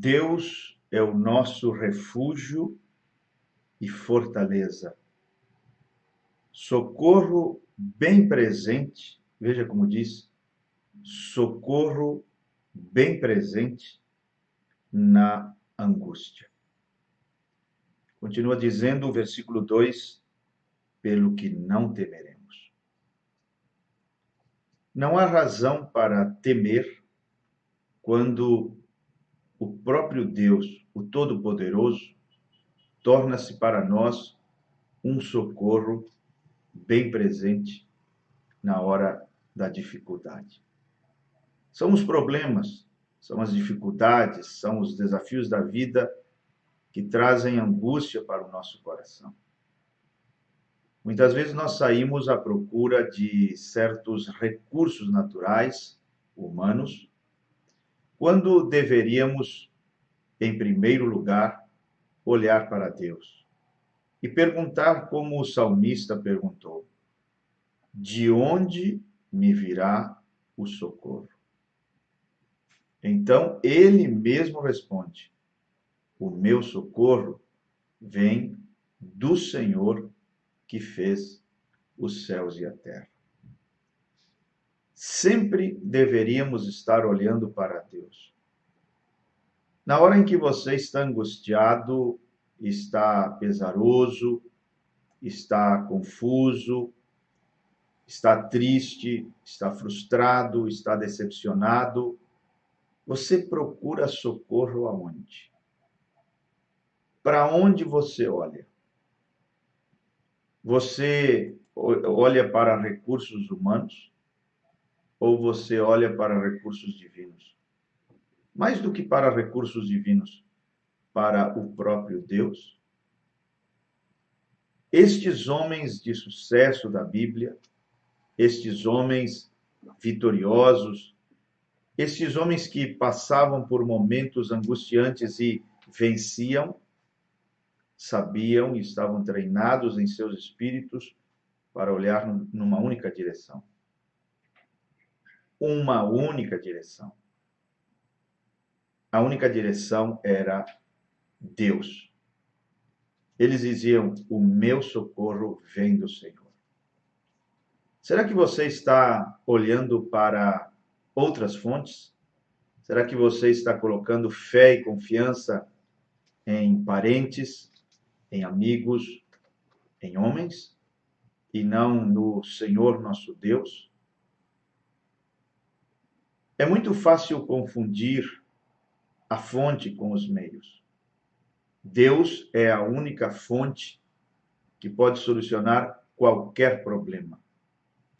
Deus é o nosso refúgio e fortaleza, socorro bem presente, veja como diz, socorro bem presente na angústia. Continua dizendo o versículo 2, pelo que não temeremos. Não há razão para temer quando o próprio Deus, o Todo-Poderoso, torna-se para nós um socorro bem presente na hora da dificuldade. São os problemas, são as dificuldades, são os desafios da vida que trazem angústia para o nosso coração. Muitas vezes nós saímos à procura de certos recursos naturais, humanos, quando deveríamos, em primeiro lugar, olhar para Deus e perguntar como o salmista perguntou: de onde me virá o socorro? Então ele mesmo responde: o meu socorro vem do Senhor que fez os céus e a terra. Sempre deveríamos estar olhando para Deus. Na hora em que você está angustiado, está pesaroso, está confuso, está triste, está frustrado, está decepcionado, você procura socorro aonde? Para onde você olha? Você olha para recursos humanos ou você olha para recursos divinos? Mais do que para recursos divinos, para o próprio Deus? Estes homens de sucesso da Bíblia, estes homens vitoriosos, estes homens que passavam por momentos angustiantes e venciam, sabiam e estavam treinados em seus espíritos para olhar numa única direção. Uma única direção. A única direção era Deus. Eles diziam: o meu socorro vem do Senhor. Será que você está olhando para outras fontes? Será que você está colocando fé e confiança em parentes, em amigos, em homens, e não no Senhor nosso Deus? É muito fácil confundir a fonte com os meios. Deus é a única fonte que pode solucionar qualquer problema.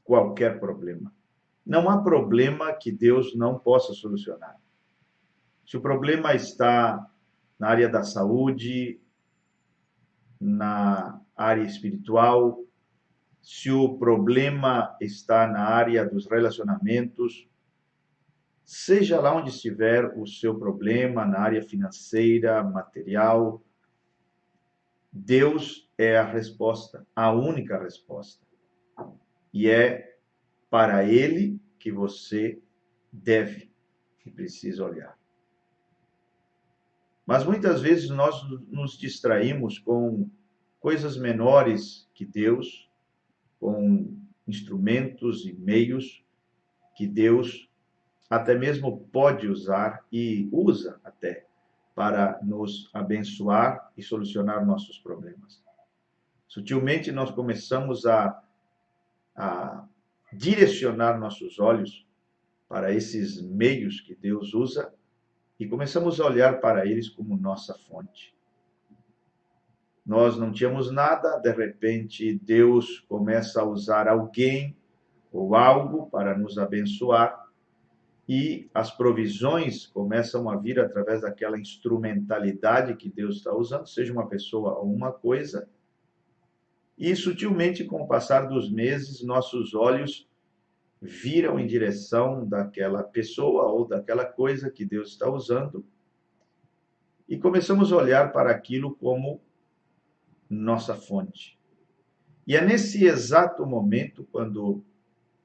Qualquer problema. Não há problema que Deus não possa solucionar. Se o problema está na área da saúde, na área espiritual, se o problema está na área dos relacionamentos, seja lá onde estiver o seu problema, na área financeira, material, Deus é a resposta, a única resposta. E é para Ele que você deve e precisa olhar. Mas muitas vezes nós nos distraímos com coisas menores que Deus, com instrumentos e meios que Deus até mesmo pode usar e usa até para nos abençoar e solucionar nossos problemas. Sutilmente nós começamos a direcionar nossos olhos para esses meios que Deus usa e começamos a olhar para eles como nossa fonte. Nós não tínhamos nada, de repente Deus começa a usar alguém ou algo para nos abençoar e as provisões começam a vir através daquela instrumentalidade que Deus está usando, seja uma pessoa ou uma coisa, e sutilmente, com o passar dos meses, nossos olhos viram em direção daquela pessoa ou daquela coisa que Deus está usando e começamos a olhar para aquilo como nossa fonte. E é nesse exato momento, quando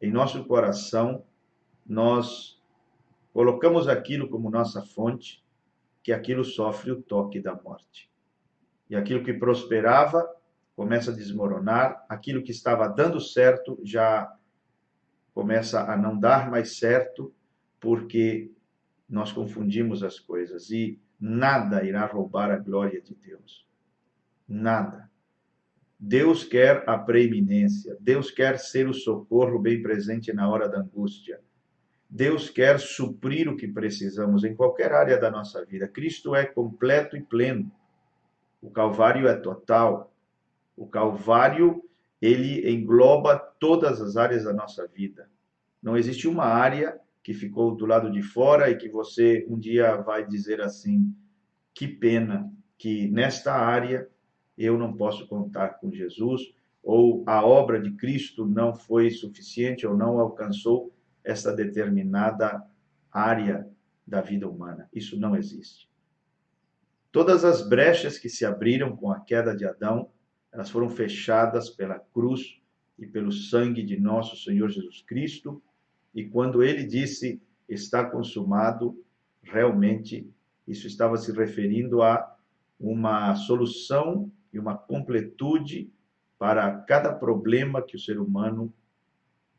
em nosso coração nós colocamos aquilo como nossa fonte, que aquilo sofre o toque da morte. E aquilo que prosperava começa a desmoronar, aquilo que estava dando certo já começa a não dar mais certo, porque nós confundimos as coisas e nada irá roubar a glória de Deus. Nada. Deus quer a preeminência, Deus quer ser o socorro bem presente na hora da angústia. Deus quer suprir o que precisamos em qualquer área da nossa vida. Cristo é completo e pleno. O Calvário é total. O Calvário, ele engloba todas as áreas da nossa vida. Não existe uma área que ficou do lado de fora e que você um dia vai dizer assim, que pena que nesta área eu não posso contar com Jesus, ou a obra de Cristo não foi suficiente ou não alcançou esta determinada área da vida humana. Isso não existe. Todas as brechas que se abriram com a queda de Adão, elas foram fechadas pela cruz e pelo sangue de nosso Senhor Jesus Cristo, e quando ele disse, está consumado, realmente isso estava se referindo a uma solução e uma completude para cada problema que o ser humano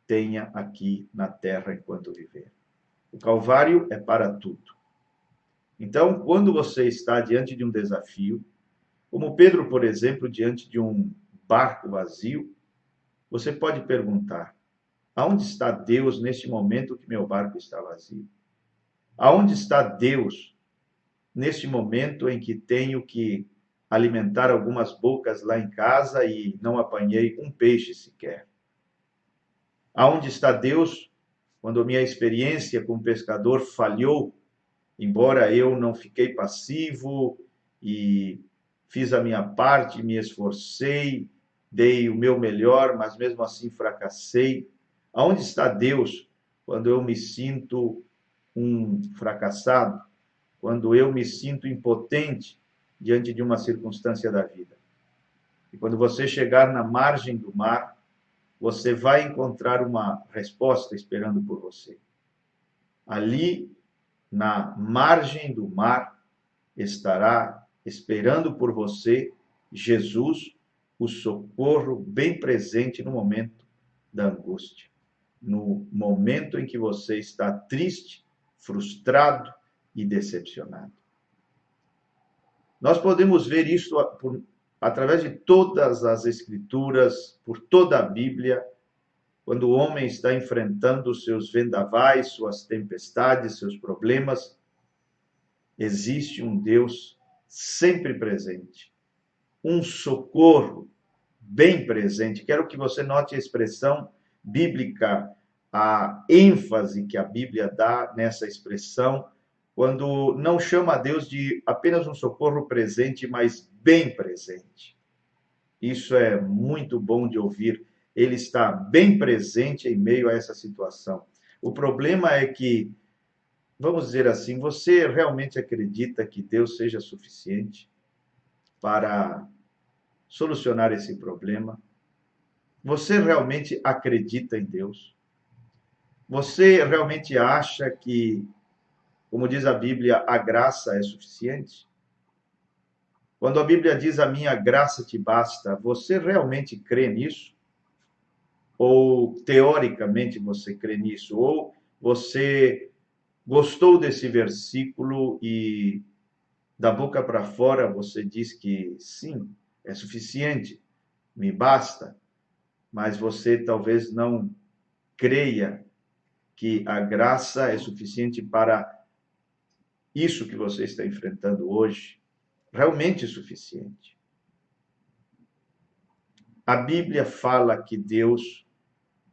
tenha aqui na Terra enquanto viver. O Calvário é para tudo. Então, quando você está diante de um desafio, como Pedro, por exemplo, diante de um barco vazio, você pode perguntar, aonde está Deus neste momento que meu barco está vazio? Aonde está Deus neste momento em que tenho que alimentar algumas bocas lá em casa e não apanhei um peixe sequer? Aonde está Deus quando a minha experiência como pescador falhou, embora eu não fiquei passivo e fiz a minha parte, me esforcei, dei o meu melhor, mas mesmo assim fracassei? Aonde está Deus quando eu me sinto um fracassado? Quando eu me sinto impotente diante de uma circunstância da vida? E quando você chegar na margem do mar, você vai encontrar uma resposta esperando por você. Ali, na margem do mar, estará esperando por você Jesus, o socorro bem presente no momento da angústia, no momento em que você está triste, frustrado e decepcionado. Nós podemos ver isso através de todas as Escrituras, por toda a Bíblia, quando o homem está enfrentando seus vendavais, suas tempestades, seus problemas, existe um Deus sempre presente, um socorro bem presente. Quero que você note a expressão bíblica, a ênfase que a Bíblia dá nessa expressão, quando não chama a Deus de apenas um socorro presente, mas bem presente. Isso é muito bom de ouvir. Ele está bem presente em meio a essa situação. O problema é que, vamos dizer assim, você realmente acredita que Deus seja suficiente para solucionar esse problema? Você realmente acredita em Deus? Você realmente acha que, como diz a Bíblia, a graça é suficiente? Quando a Bíblia diz a minha graça te basta, você realmente crê nisso? Ou teoricamente você crê nisso? Ou você gostou desse versículo e da boca para fora você diz que sim, é suficiente, me basta, mas você talvez não creia que a graça é suficiente para isso que você está enfrentando hoje, realmente suficiente. A Bíblia fala que Deus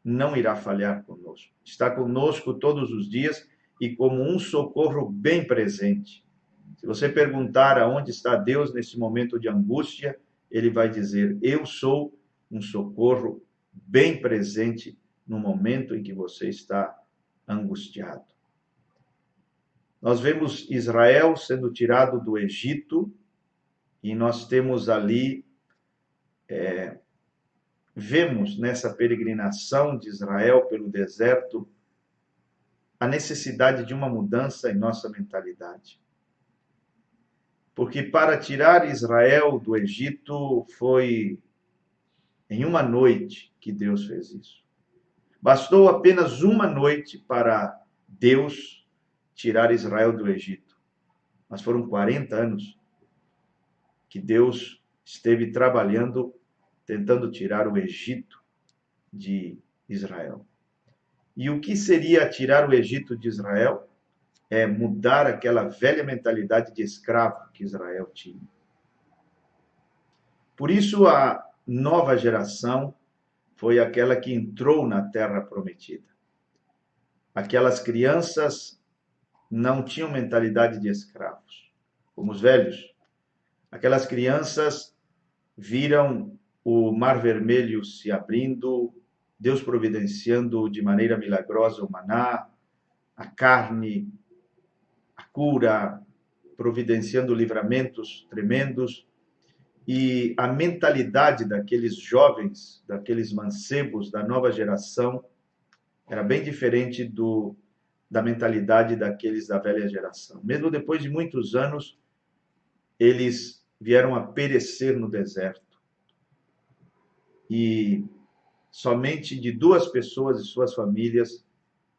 não irá falhar conosco. Está conosco todos os dias e como um socorro bem presente. Se você perguntar aonde está Deus nesse momento de angústia, ele vai dizer, eu sou um socorro bem presente no momento em que você está angustiado. Nós vemos Israel sendo tirado do Egito e nós temos ali, vemos nessa peregrinação de Israel pelo deserto a necessidade de uma mudança em nossa mentalidade. Porque para tirar Israel do Egito foi em uma noite que Deus fez isso. Bastou apenas uma noite para Deus tirar Israel do Egito. Mas foram 40 anos que Deus esteve trabalhando, tentando tirar o Egito de Israel. E o que seria tirar o Egito de Israel? É mudar aquela velha mentalidade de escravo que Israel tinha. Por isso, a nova geração foi aquela que entrou na terra prometida. Aquelas crianças não tinham mentalidade de escravos, como os velhos. Aquelas crianças viram o Mar Vermelho se abrindo, Deus providenciando de maneira milagrosa o maná, a carne, a cura, providenciando livramentos tremendos. E a mentalidade daqueles jovens, daqueles mancebos da nova geração, era bem diferente da mentalidade daqueles da velha geração. Mesmo depois de muitos anos, eles vieram a perecer no deserto. E somente de 2 pessoas e suas famílias,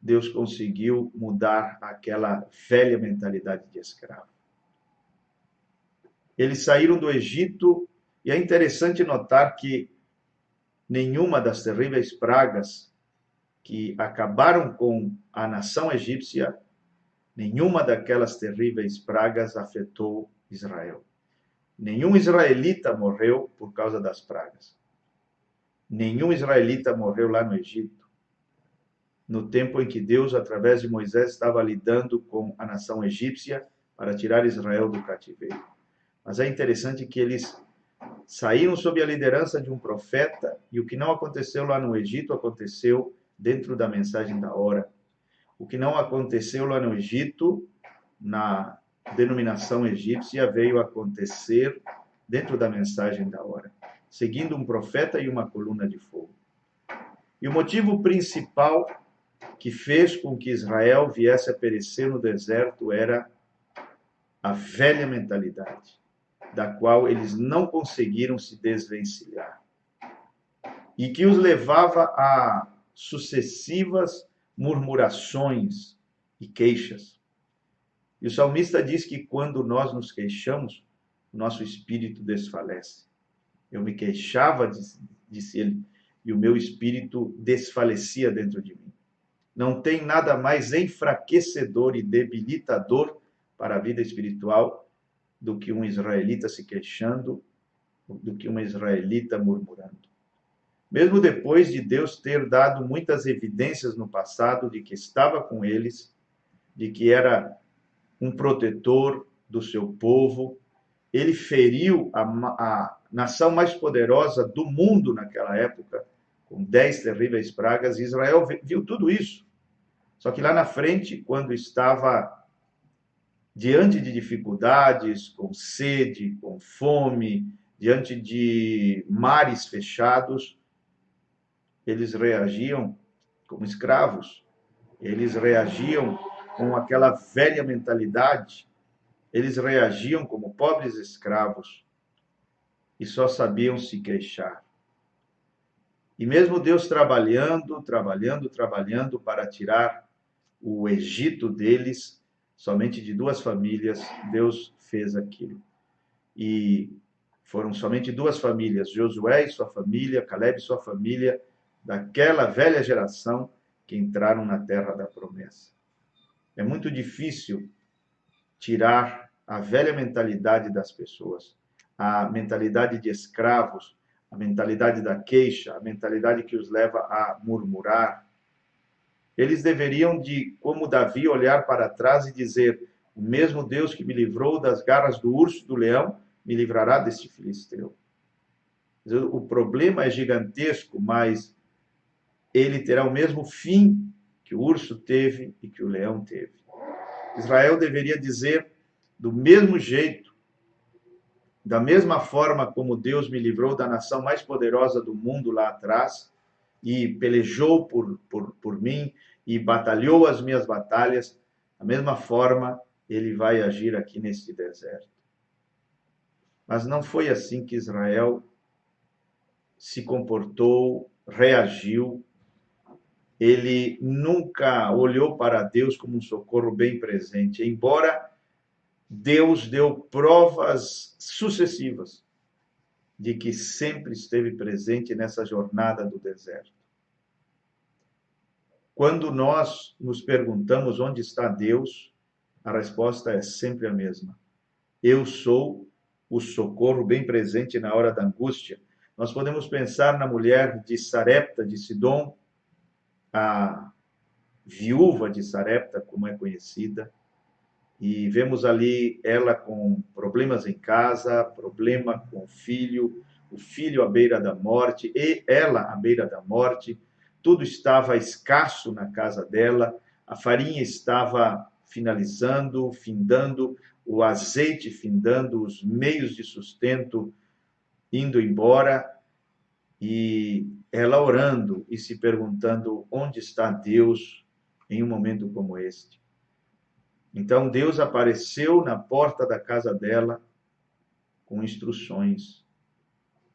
Deus conseguiu mudar aquela velha mentalidade de escravo. Eles saíram do Egito e é interessante notar que nenhuma das terríveis pragas que acabaram com a nação egípcia, nenhuma daquelas terríveis pragas afetou Israel. Nenhum israelita morreu por causa das pragas. Nenhum israelita morreu lá no Egito, no tempo em que Deus, através de Moisés, estava lidando com a nação egípcia para tirar Israel do cativeiro. Mas é interessante que eles saíram sob a liderança de um profeta, e o que não aconteceu lá no Egito aconteceu dentro da mensagem da hora. O que não aconteceu lá no Egito, na denominação egípcia, veio acontecer dentro da mensagem da hora, seguindo um profeta e uma coluna de fogo. E o motivo principal que fez com que Israel viesse a perecer no deserto era a velha mentalidade, da qual eles não conseguiram se desvencilhar, e que os levava a sucessivas murmurações e queixas. E o salmista diz que quando nós nos queixamos, o nosso espírito desfalece. Eu me queixava, disse ele, e o meu espírito desfalecia dentro de mim. Não tem nada mais enfraquecedor e debilitador para a vida espiritual do que um israelita se queixando, do que uma israelita murmurando. Mesmo depois de Deus ter dado muitas evidências no passado de que estava com eles, de que era um protetor do seu povo, ele feriu a nação mais poderosa do mundo naquela época, com 10 terríveis pragas, e Israel viu tudo isso. Só que lá na frente, quando estava diante de dificuldades, com sede, com fome, diante de mares fechados, eles reagiam como escravos, eles reagiam com aquela velha mentalidade, eles reagiam como pobres escravos e só sabiam se queixar. E mesmo Deus trabalhando para tirar o Egito deles, somente de 2 famílias, Deus fez aquilo. E foram somente 2 famílias, Josué e sua família, Caleb e sua família, daquela velha geração que entraram na terra da promessa. É muito difícil tirar a velha mentalidade das pessoas, a mentalidade de escravos, a mentalidade da queixa, a mentalidade que os leva a murmurar. Eles deveriam, como Davi, olhar para trás e dizer: o mesmo Deus que me livrou das garras do urso e do leão, me livrará deste filisteu. O problema é gigantesco, mas ele terá o mesmo fim que o urso teve e que o leão teve. Israel deveria dizer, do mesmo jeito, da mesma forma como Deus me livrou da nação mais poderosa do mundo lá atrás, e pelejou por mim, e batalhou as minhas batalhas, da mesma forma ele vai agir aqui neste deserto. Mas não foi assim que Israel se comportou, reagiu. Ele nunca olhou para Deus como um socorro bem presente, embora Deus deu provas sucessivas de que sempre esteve presente nessa jornada do deserto. Quando nós nos perguntamos onde está Deus, a resposta é sempre a mesma. Eu sou o socorro bem presente na hora da angústia. Nós podemos pensar na mulher de Sarepta, de Sidom, a viúva de Sarepta, como é conhecida, e vemos ali ela com problemas em casa, problema com o filho à beira da morte, e ela à beira da morte. Tudo estava escasso na casa dela, a farinha estava finalizando, findando, o azeite findando, os meios de sustento indo embora, e ela orando e se perguntando onde está Deus em um momento como este. Então Deus apareceu na porta da casa dela com instruções.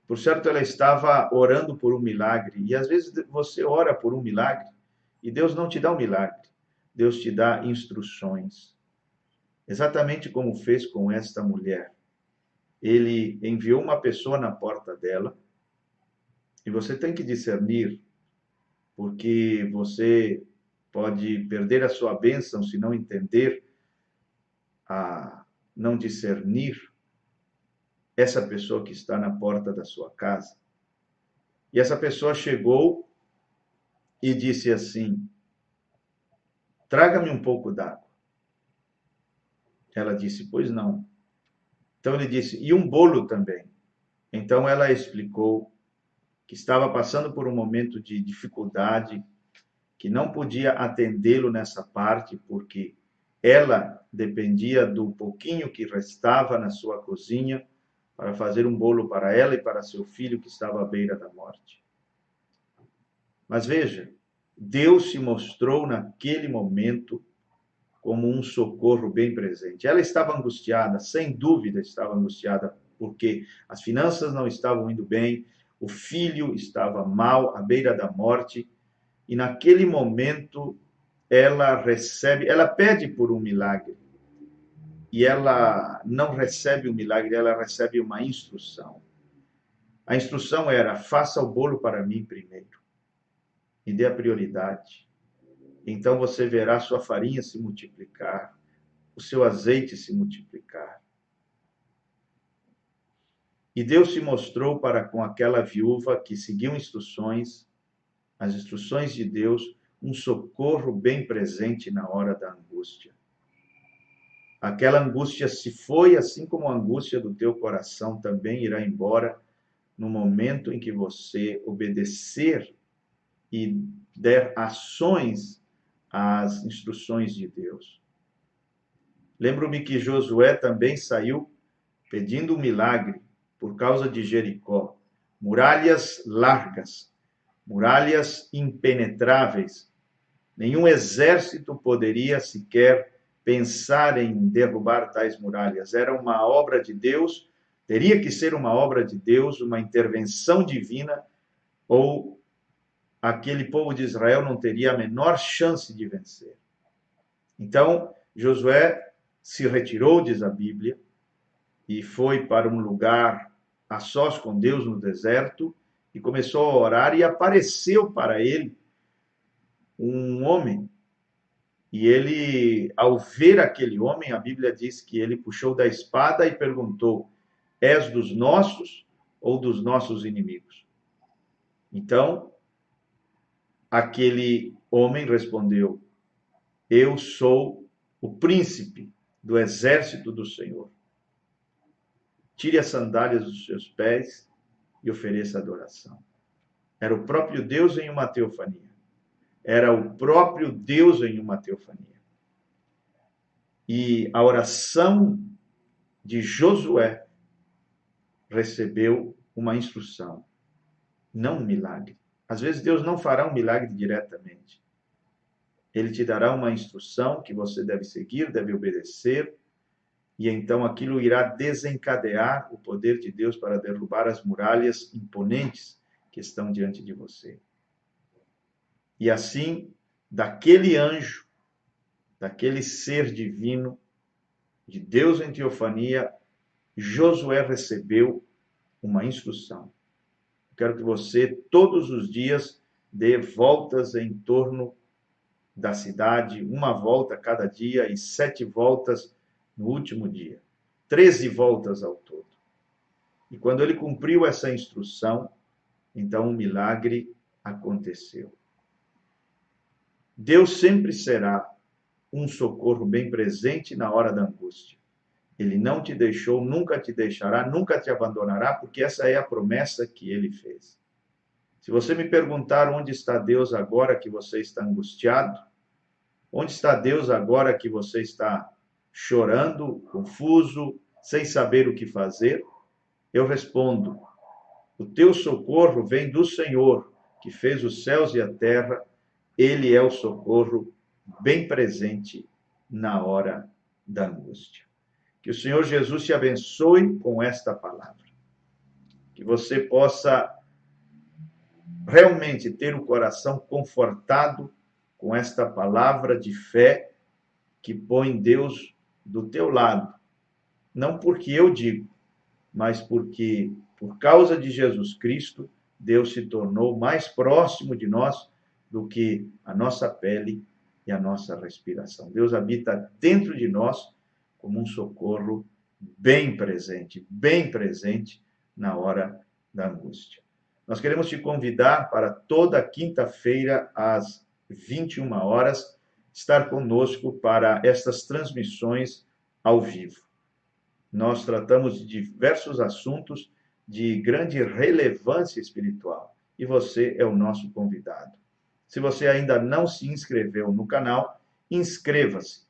Por certo, ela estava orando por um milagre. E às vezes você ora por um milagre e Deus não te dá um milagre. Deus te dá instruções. Exatamente como fez com esta mulher. Ele enviou uma pessoa na porta dela e você tem que discernir, porque você pode perder a sua bênção se não entender, a não discernir essa pessoa que está na porta da sua casa. E essa pessoa chegou e disse assim: traga-me um pouco d'água. Ela disse: pois não. Então ele disse: e um bolo também. Então ela explicou que estava passando por um momento de dificuldade, que não podia atendê-lo nessa parte, porque ela dependia do pouquinho que restava na sua cozinha para fazer um bolo para ela e para seu filho que estava à beira da morte. Mas veja, Deus se mostrou naquele momento como um socorro bem presente. Ela estava angustiada, sem dúvida estava angustiada, porque as finanças não estavam indo bem, o filho estava mal, à beira da morte, e naquele momento ela pede por um milagre, e ela não recebe o milagre, ela recebe uma instrução. A instrução era: faça o bolo para mim primeiro, e dê a prioridade. Então você verá sua farinha se multiplicar, o seu azeite se multiplicar. E Deus se mostrou para com aquela viúva que seguiu instruções, as instruções de Deus, um socorro bem presente na hora da angústia. Aquela angústia se foi, assim como a angústia do teu coração também irá embora no momento em que você obedecer e der ações às instruções de Deus. Lembro-me que Josué também saiu pedindo um milagre por causa de Jericó. Muralhas largas, muralhas impenetráveis. Nenhum exército poderia sequer pensar em derrubar tais muralhas. Era uma obra de Deus, teria que ser uma obra de Deus, uma intervenção divina, ou aquele povo de Israel não teria a menor chance de vencer. Então, Josué se retirou, diz a Bíblia, e foi para um lugar a sós com Deus no deserto, e começou a orar, e apareceu para ele um homem. E ele, ao ver aquele homem, a Bíblia diz que ele puxou da espada e perguntou: és dos nossos ou dos nossos inimigos? Então, aquele homem respondeu: eu sou o príncipe do exército do Senhor. Tire as sandálias dos seus pés e ofereça adoração. Era o próprio Deus em uma teofania. Era o próprio Deus em uma teofania. E a oração de Josué recebeu uma instrução, não um milagre. Às vezes Deus não fará um milagre diretamente. Ele te dará uma instrução que você deve seguir, deve obedecer, e então aquilo irá desencadear o poder de Deus para derrubar as muralhas imponentes que estão diante de você. E assim, daquele anjo, daquele ser divino, de Deus em teofania, Josué recebeu uma instrução. Quero que você, todos os dias, dê voltas em torno da cidade, uma volta cada dia e 7 voltas no último dia. 13 voltas ao todo. E quando ele cumpriu essa instrução, então um milagre aconteceu. Deus sempre será um socorro bem presente na hora da angústia. Ele não te deixou, nunca te deixará, nunca te abandonará, porque essa é a promessa que ele fez. Se você me perguntar onde está Deus agora que você está angustiado, onde está Deus agora que você está chorando, confuso, sem saber o que fazer, eu respondo: o teu socorro vem do Senhor, que fez os céus e a terra. Ele é o socorro bem presente na hora da angústia. Que o Senhor Jesus te abençoe com esta palavra. Que você possa realmente ter o coração confortado com esta palavra de fé que põe Deus do teu lado. Não porque eu digo, mas porque, por causa de Jesus Cristo, Deus se tornou mais próximo de nós do que a nossa pele e a nossa respiração. Deus habita dentro de nós como um socorro bem presente na hora da angústia. Nós queremos te convidar para toda quinta-feira, às 21 horas, estar conosco para estas transmissões ao vivo. Nós tratamos de diversos assuntos de grande relevância espiritual e você é o nosso convidado. Se você ainda não se inscreveu no canal, inscreva-se,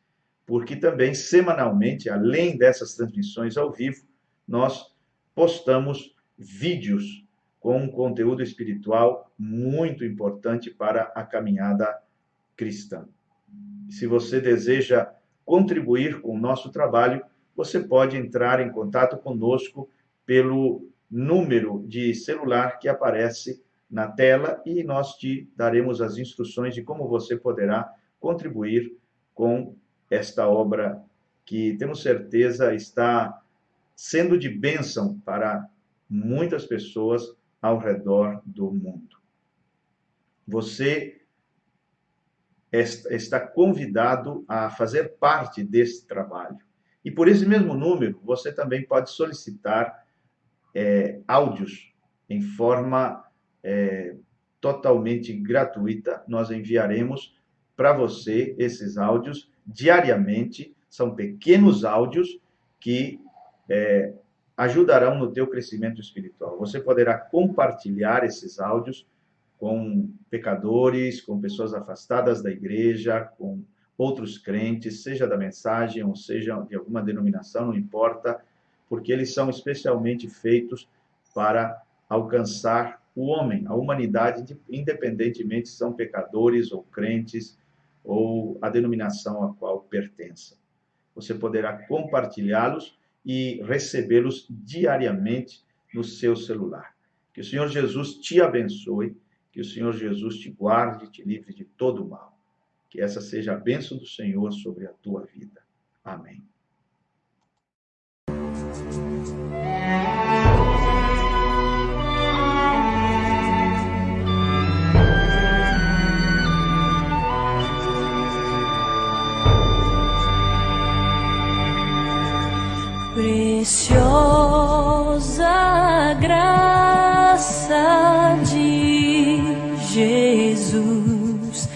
porque também semanalmente, além dessas transmissões ao vivo, nós postamos vídeos com um conteúdo espiritual muito importante para a caminhada cristã. Se você deseja contribuir com o nosso trabalho, você pode entrar em contato conosco pelo número de celular que aparece na tela e nós te daremos as instruções de como você poderá contribuir com esta obra que temos certeza está sendo de bênção para muitas pessoas ao redor do mundo. Você está convidado a fazer parte desse trabalho. E por esse mesmo número, você também pode solicitar áudios em forma totalmente gratuita. Nós enviaremos para você esses áudios diariamente. São pequenos áudios que ajudarão no teu crescimento espiritual. Você poderá compartilhar esses áudios com pecadores, com pessoas afastadas da igreja, com outros crentes, seja da mensagem ou seja de alguma denominação, não importa, porque eles são especialmente feitos para alcançar o homem, a humanidade, independentemente se são pecadores ou crentes ou a denominação a qual pertençam. Você poderá compartilhá-los e recebê-los diariamente no seu celular. Que o Senhor Jesus te abençoe, que o Senhor Jesus te guarde e te livre de todo o mal. Que essa seja a bênção do Senhor sobre a tua vida. Amém. Preciosa graça de Jesus.